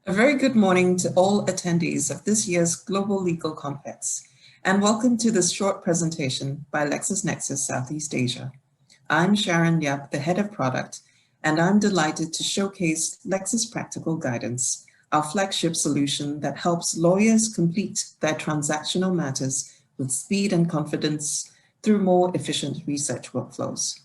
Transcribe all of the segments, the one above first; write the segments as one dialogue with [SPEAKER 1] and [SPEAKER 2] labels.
[SPEAKER 1] A very good morning to all attendees of this year's Global Legal ConfEx, and welcome to this short presentation by LexisNexis Southeast Asia. I'm Sharon Yap, the Head of Product, and I'm delighted to showcase Lexis Practical Guidance, our flagship solution that helps lawyers complete their transactional matters with speed and confidence through more efficient research workflows.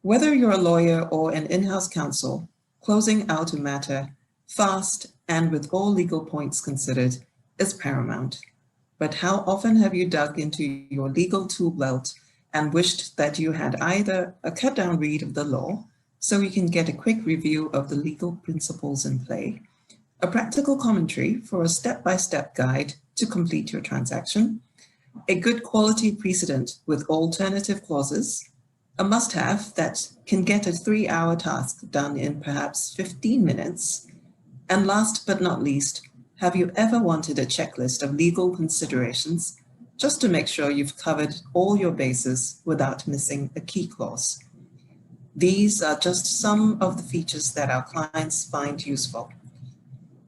[SPEAKER 1] Whether you're a lawyer or an in-house counsel, closing out a matter fast and with all legal points considered is paramount. But how often have you dug into your legal tool belt and wished that you had either a cut-down read of the law so you can get a quick review of the legal principles in play, a practical commentary for a step-by-step guide to complete your transaction, a good quality precedent with alternative clauses, a must-have that can get a 3-hour task done in perhaps 15 minutes, and last but not least, have you ever wanted a checklist of legal considerations just to make sure you've covered all your bases without missing a key clause? These are just some of the features that our clients find useful.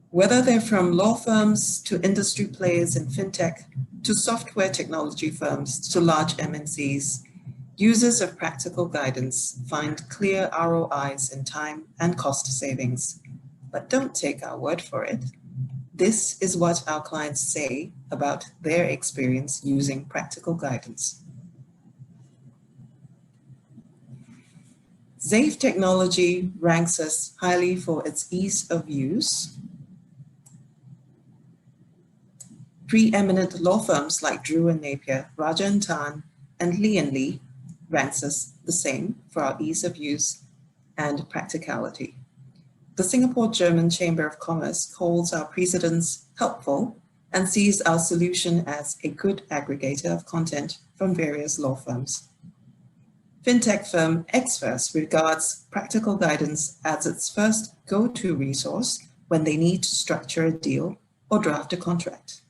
[SPEAKER 1] Whether they're from law firms to industry players in fintech, to software technology firms, to large MNCs, users of practical guidance find clear ROIs in time and cost savings. But don't take our word for it. This is what our clients say about their experience using practical guidance. Zafe technology ranks us highly for its ease of use. Preeminent law firms like Drew & Napier, Raja & Tan, and Lee & Lee ranks us the same for our ease of use and practicality. The Singapore German Chamber of Commerce calls our precedents helpful and sees our solution as a good aggregator of content from various law firms. Fintech firm Xverse regards practical guidance as its first go-to resource when they need to structure a deal or draft a contract.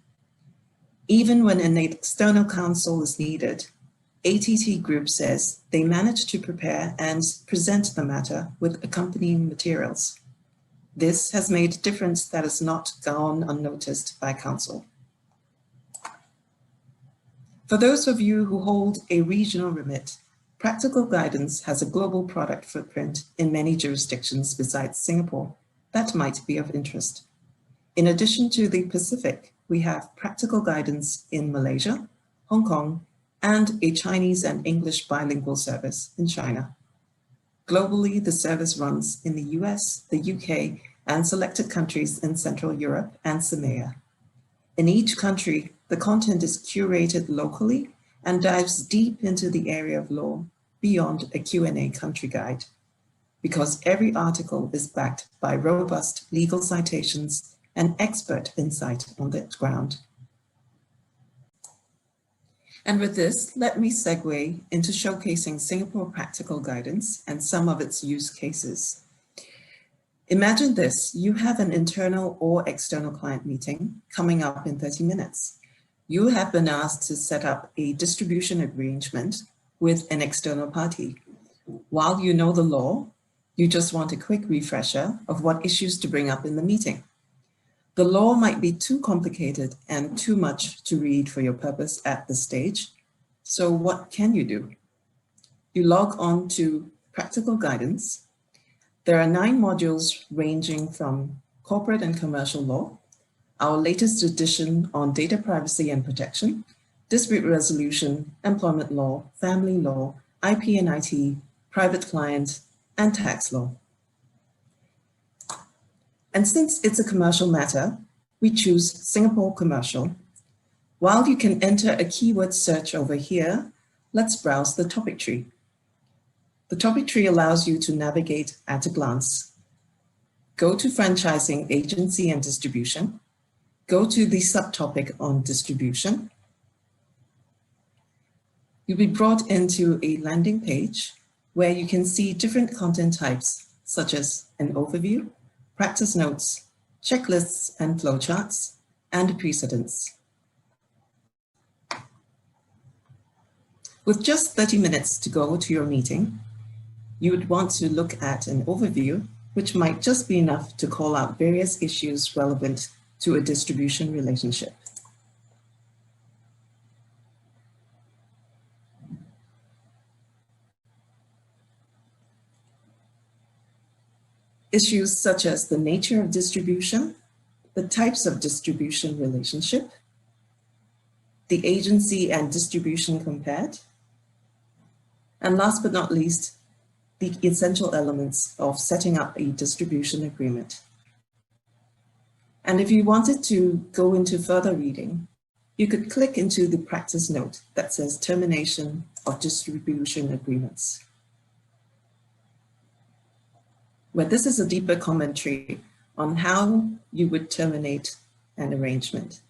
[SPEAKER 1] Even when an external counsel is needed, ATT Group says they manage to prepare and present the matter with accompanying materials. This has made a difference that has not gone unnoticed by counsel. For those of you who hold a regional remit, Practical Guidance has a global product footprint in many jurisdictions besides Singapore that might be of interest. In addition to the Pacific, we have Practical Guidance in Malaysia, Hong Kong, and a Chinese and English bilingual service in China. Globally, the service runs in the US, the UK, and selected countries in Central Europe and CEMEA. In each country, the content is curated locally and dives deep into the area of law beyond a Q&A country guide, because every article is backed by robust legal citations and expert insight on the ground. And with this, let me segue into showcasing Singapore Practical Guidance and some of its use cases. Imagine this: you have an internal or external client meeting coming up in 30 minutes. You have been asked to set up a distribution arrangement with an external party. While you know the law, you just want a quick refresher of what issues to bring up in the meeting. The law might be too complicated and too much to read for your purpose at this stage. So what can you do? You log on to Practical Guidance. There are 9 modules ranging from corporate and commercial law, our latest edition on data privacy and protection, dispute resolution, employment law, family law, IP and IT, private client, and tax law. And since it's a commercial matter, we choose Singapore Commercial. While you can enter a keyword search over here, let's browse the topic tree. The topic tree allows you to navigate at a glance. Go to franchising, agency, and distribution. Go to the subtopic on distribution. You'll be brought into a landing page where you can see different content types, such as an overview, practice notes, checklists and flowcharts, and precedents. With just 30 minutes to go to your meeting, you would want to look at an overview which might just be enough to call out various issues relevant to a distribution relationship. Issues such as the nature of distribution, the types of distribution relationship, the agency and distribution compared, and last but not least, the essential elements of setting up a distribution agreement. And if you wanted to go into further reading, you could click into the practice note that says termination of distribution agreements, where this is a deeper commentary on how you would terminate an arrangement.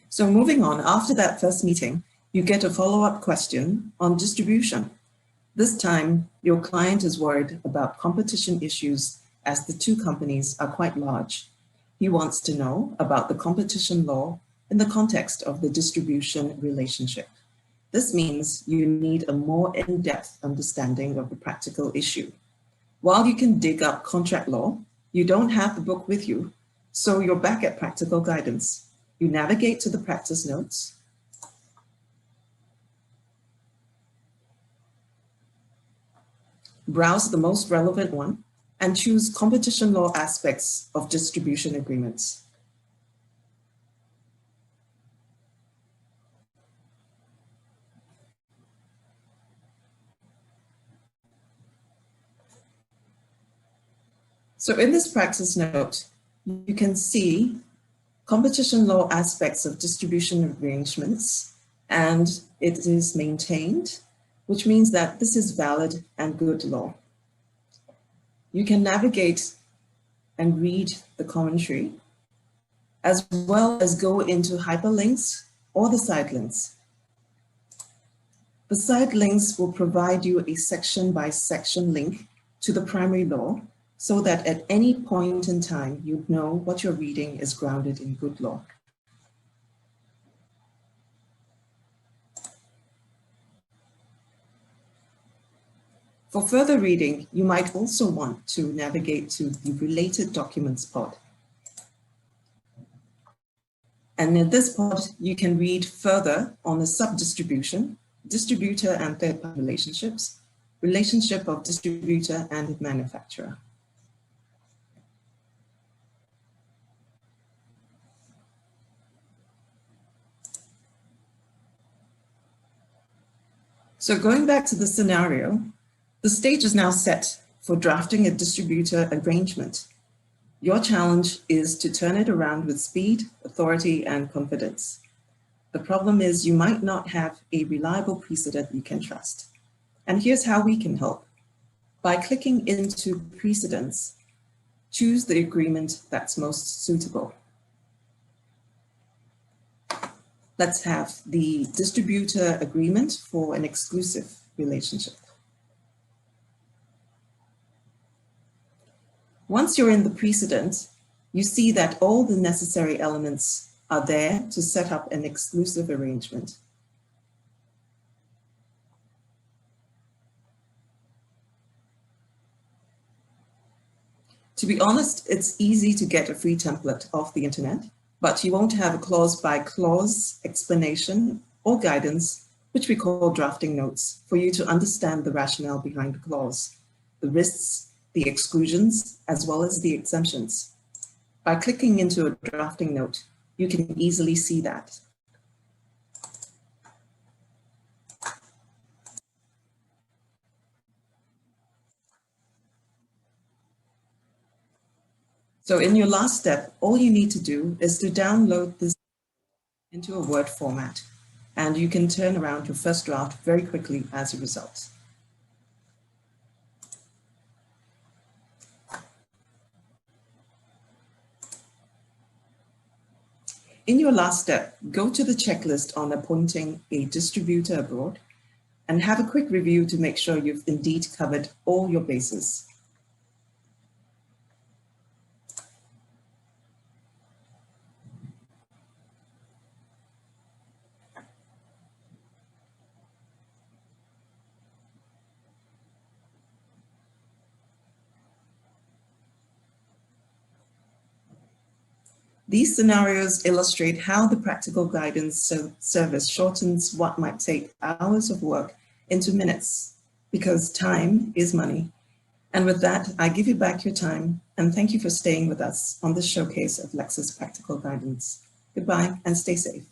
[SPEAKER 1] So moving on, after that first meeting, you get a follow-up question on distribution. This time, your client is worried about competition issues as the two companies are quite large. He wants to know about the competition law in the context of the distribution relationship. This means you need a more in-depth understanding of the practical issue. While you can dig up contract law, you don't have the book with you, so you're back at practical guidance. You navigate to the practice notes, browse the most relevant one, and choose competition law aspects of distribution agreements. So in this practice note, you can see competition law aspects of distribution arrangements, and it is maintained, which means that this is valid and good law. You can navigate and read the commentary, as well as go into hyperlinks or the side links. The side links will provide you a section by section link to the primary law, so that at any point in time, you know what you're reading is grounded in good law. For further reading, you might also want to navigate to the Related Documents pod. And in this pod, you can read further on the sub-distribution, distributor and third-party relationships, relationship of distributor and manufacturer. So going back to the scenario, the stage is now set for drafting a distributor arrangement. Your challenge is to turn it around with speed, authority, and confidence. The problem is you might not have a reliable precedent you can trust. And here's how we can help. By clicking into precedents, choose the agreement that's most suitable. Let's have the distributor agreement for an exclusive relationship. Once you're in the precedent, you see that all the necessary elements are there to set up an exclusive arrangement. To be honest, it's easy to get a free template off the internet, but you won't have a clause-by-clause explanation or guidance, which we call drafting notes, for you to understand the rationale behind the clause, the risks, the exclusions, as well as the exemptions. By clicking into a drafting note, you can easily see that. So in your last step, all you need to do is to download this into a Word format, and you can turn around your first draft very quickly as a result. In your last step, go to the checklist on appointing a distributor abroad and have a quick review to make sure you've indeed covered all your bases. These scenarios illustrate how the practical guidance service shortens what might take hours of work into minutes, because time is money. And with that, I give you back your time and thank you for staying with us on this showcase of Lex's practical guidance. Goodbye and stay safe.